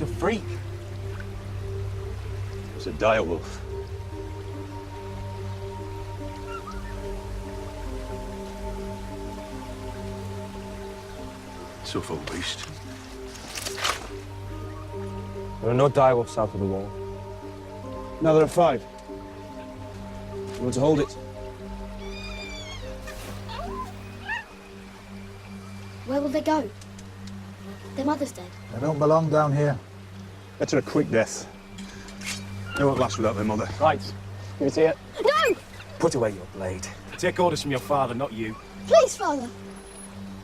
a freak. It's a dire wolf. Suffolk beast. There are no direwolves south of the wall. Now there are 5. You want to hold it? Where will they go? Their mother's dead. They don't belong down here. Better a quick death. They won't last without their mother. Right. Give it here. No! Put away your blade. Take orders from your father, not you. Please, Father.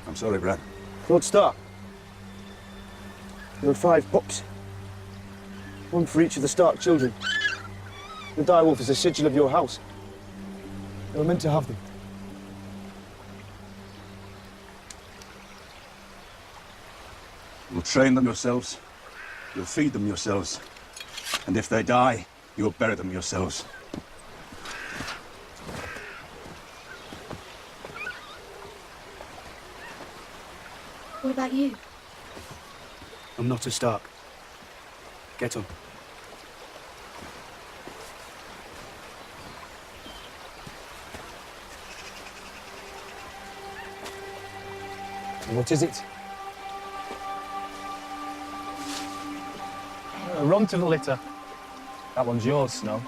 I'm sorry, Bran. Lord Stark. There are 5 pups. 1 for each of the Stark children. The direwolf is a sigil of your house. You were meant to have them. You'll train them yourselves. You'll feed them yourselves. And if they die, you'll bury them yourselves. What about you? I'm not a Stark. Get on. What is it? Run to the litter. That one's yours, Snow.